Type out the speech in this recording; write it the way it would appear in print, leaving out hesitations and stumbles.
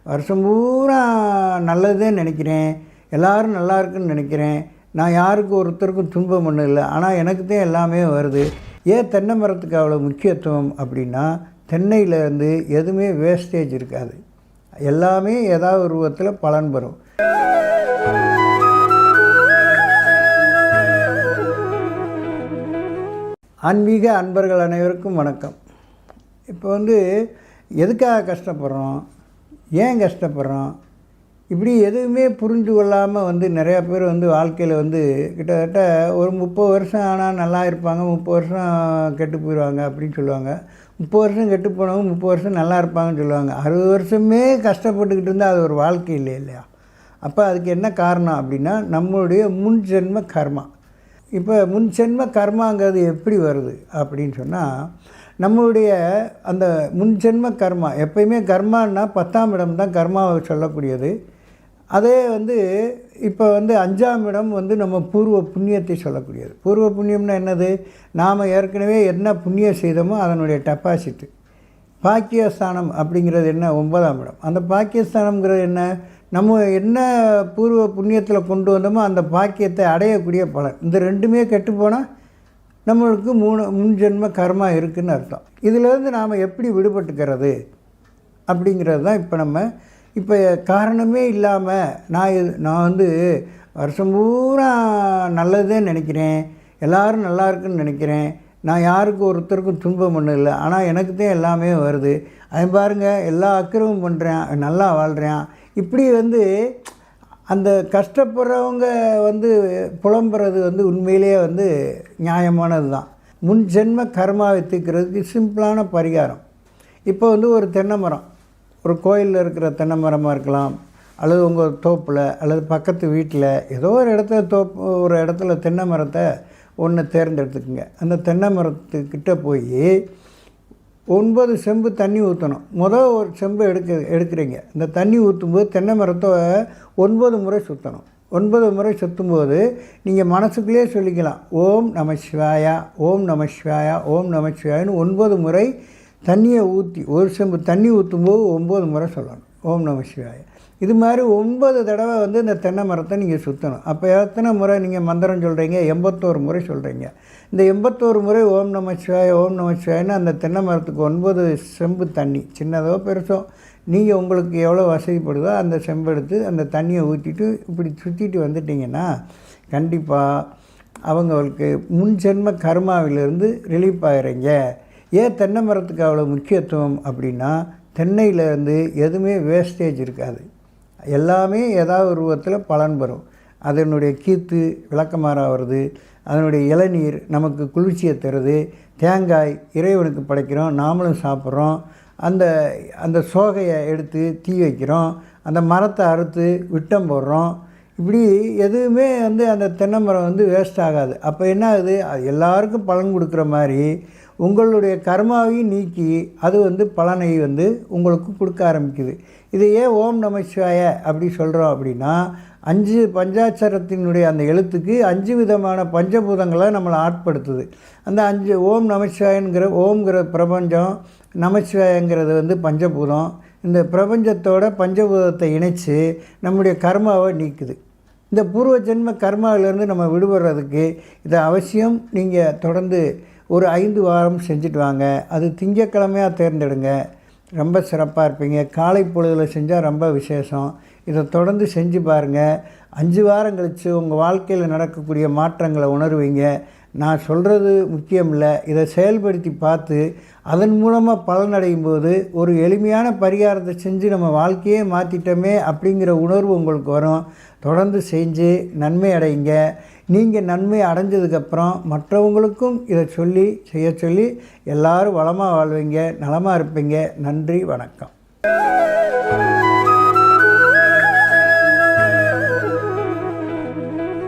வருஷம் பூரா நல்லதே நினைக்கிறேன், எல்லோரும் நல்லா இருக்குன்னு நினைக்கிறேன், நான் யாருக்கும் ஒருத்தருக்கும் துன்பம் ஒன்றும் இல்லை, ஆனால் எனக்கு தான் எல்லாமே வருது. ஏன் தென்னை மரத்துக்கு அவ்வளோ முக்கியத்துவம் அப்படின்னா, தென்னையிலேருந்து எதுவுமே வேஸ்டேஜ் இருக்காது, எல்லாமே ஏதாவது ஒரு ரூபத்தில் பலன் பெறும். ஆன்மீக அன்பர்கள் அனைவருக்கும் வணக்கம். இப்போ எதுக்காக கஷ்டப்படுறோம், ஏன் கஷ்டப்படுறோம், இப்படி எதுவுமே புரிஞ்சு கொள்ளாமல் நிறையா பேர் வாழ்க்கையில் கிட்டத்தட்ட ஒரு 30 வருஷம் ஆனால் நல்லா இருப்பாங்க, 30 வருஷம் கெட்டு போயிடுவாங்க அப்படின்னு சொல்லுவாங்க. 30 வருஷம் கெட்டு போனவங்க 30 வருஷம் நல்லா இருப்பாங்கன்னு சொல்லுவாங்க. 60 வருஷமே கஷ்டப்பட்டுக்கிட்டு இருந்தால் அது ஒரு வாழ்க்கை இல்லையா? அப்போ அதுக்கு என்ன காரணம் அப்படின்னா, நம்மளுடைய முன் ஜென்ம கர்மா. இப்போ முன் ஜென்ம கர்மாங்கிறது எப்படி வருது அப்படின்னு சொன்னால், நம்மளுடைய அந்த முன் ஜென்ம கர்மா எப்பயுமே கர்மான்னா 10ஆம் இடம் தான் கர்மாவை சொல்லக்கூடியது. அதே இப்போ 5ஆம் இடம் நம்ம பூர்வ புண்ணியத்தை சொல்லக்கூடியது. பூர்வ புண்ணியம்னா என்னது? நாம் ஏற்கனவே என்ன புண்ணியம் செய்தோமோ அதனுடைய டெபாசிட்டு. பாக்கியஸ்தானம் அப்படிங்கிறது என்ன? 9ஆம் இடம். அந்த பாக்கியஸ்தானம்ங்கிறது என்ன? நம்ம என்ன பூர்வ புண்ணியத்தில் கொண்டு வந்தோமோ அந்த பாக்கியத்தை அடையக்கூடிய பலன். இந்த ரெண்டுமே கெட்டுப்போனால் நம்மளுக்கு முன்ஜென்ம கர்மா இருக்குதுன்னு அர்த்தம். இதிலேருந்து நாம் எப்படி விடுபட்டுக்கிறது அப்படிங்கிறது தான் இப்போ காரணமே இல்லாமல் நான் வருஷம் பூரா நல்லதே நினைக்கிறேன், எல்லோரும் நல்லா இருக்குன்னு நினைக்கிறேன், நான் யாருக்கும் ஒருத்தருக்கும் துன்பம் ஒன்றும் இல்லை, ஆனால் எனக்கு தான் எல்லாமே வருது, அது பாருங்கள் எல்லா அக்கிரமும் பண்ணுறேன், நல்லா வாழ்கிறேன், இப்படி அந்த கஷ்டப்படுறவங்க புலம்புறது உண்மையிலேயே நியாயமானது தான். முன் ஜென்ம கர்மாவை தீர்க்கிறதுக்கு சிம்பிளான பரிகாரம். இப்போ ஒரு தென்னை மரம், ஒரு கோயிலில் இருக்கிற தென்னை மரமாக இருக்கலாம், அல்லது உங்கள் தோப்பில் அல்லது பக்கத்து வீட்டில் ஏதோ ஒரு இடத்துல தென்னை மரத்தை ஒன்று தேர்ந்தெடுத்துக்குங்க. அந்த தென்னை மரத்துக்கிட்ட போய் 9 செம்பு தண்ணி ஊற்றணும். ஒரு செம்பு எடுக்கிறீங்க. இந்த தண்ணி ஊற்றும்போது தென்னை மரத்தை 9 முறை சுற்றணும். 9 முறை சுற்றும்போது நீங்கள் மனசுக்குள்ளே சொல்லிக்கலாம், ஓம் நம சிவாயா, ஓம் நம சிவாயா, ஓம் நம சிவாயான்னு 9 முறை தண்ணியை ஊற்றி, ஒரு செம்பு தண்ணி ஊற்றும்போது 9 முறை சொல்லணும் ஓம் நம சிவாயா. இது மாதிரி 9 தடவை இந்த தென்னை மரத்தை நீங்கள் சுற்றணும். அப்போ எத்தனை முறை நீங்கள் மந்திரம் சொல்கிறீங்க? 81 முறை சொல்கிறீங்க. இந்த 81 முறை ஓம் நம சிவாய, ஓம் நம சிவாயன்னு அந்த தென்னை மரத்துக்கு 9 செம்பு தண்ணி, சின்னதோ பெருசோ நீங்கள் உங்களுக்கு எவ்வளோ வசதிப்படுதோ அந்த செம்பு எடுத்து அந்த தண்ணியை ஊற்றிட்டு இப்படி சுற்றிட்டு வந்துட்டிங்கன்னா கண்டிப்பாக அவங்களுக்கு முன் ஜென்ம கர்மாவிலிருந்து ரிலீஃப் ஆகிறீங்க. ஏன் தென்னை மரத்துக்கு அவ்வளோ முக்கியத்துவம் அப்படின்னா, தென்னையிலேருந்து எதுவுமே வேஸ்டேஜ் இருக்காது, எல்லாமே ஏதாவது ஒரு ரூபத்தில் பலன் பெறும். அதனுடைய கீத்து விளக்கமாறாக வருது, அதனுடைய இளநீர் நமக்கு குளிர்ச்சியை தருது, தேங்காய் இறைவனுக்கு படைக்கிறோம், நாமளும் சாப்பிட்றோம், அந்த சோகையை எடுத்து தீ வைக்கிறோம், அந்த மரத்தை அறுத்து விட்டம் போடுறோம். இப்படி எதுவுமே அந்த தென்னை மரம் வேஸ்ட் ஆகாது. அப்போ என்ன ஆகுது? அது எல்லாருக்கும் பலன் கொடுக்குற மாதிரி உங்களுடைய கர்மாவையும் நீக்கி அது பலனை உங்களுக்கு கொடுக்க ஆரம்பிக்குது. இதை ஏன் ஓம் நம சிவாய அப்படி சொல்கிறோம் அப்படின்னா, 5 பஞ்சாட்சரத்தினுடைய அந்த எழுத்துக்கு 5 விதமான பஞ்சபூதங்களை நம்மளை ஆட்படுத்துது. அந்த 5 ஓம் நமசிவாயங்கிற ஓம்ங்கிற பிரபஞ்சம், நமசிவாயங்கிறது பஞ்சபூதம். இந்த பிரபஞ்சத்தோட பஞ்சபூதத்தை இணைச்சி நம்முடைய கர்மாவை நீக்குது. இந்த பூர்வ ஜென்ம கர்மாவிலேருந்து நம்ம விடுபடுறதுக்கு இதை அவசியம் நீங்கள் தொடர்ந்து ஒரு 5 வாரம் செஞ்சுட்டு வாங்க. அது திங்கக்கிழமையாக தேர்ந்தெடுங்க, ரொம்ப சிறப்பாக இருப்பீங்க. காலை பொழுதில் செஞ்சால் ரொம்ப விசேஷம். இதை தொடர்ந்து செஞ்சு பாருங்கள். 5 வாரம் கழித்து உங்கள் வாழ்க்கையில் நடக்கக்கூடிய மாற்றங்களை உணர்வீங்க. நான் சொல்கிறது முக்கியம் இல்லை, இதை செயல்படுத்தி பார்த்து அதன் மூலமாக பலனடையும் போது ஒரு எளிமையான பரிகாரத்தை செஞ்சு நம்ம வாழ்க்கையே மாற்றிட்டோமே அப்படிங்கிற உணர்வு உங்களுக்கு வரும். தொடர்ந்து செஞ்சு நன்மை அடைங்க. நீங்கள் நன்மை அடைஞ்சதுக்கப்புறம் மற்றவங்களுக்கும் இதை செய்ய சொல்லி எல்லோரும் வளமாக வாழ்வீங்க, நலமாக இருப்பீங்க. நன்றி, வணக்கம்.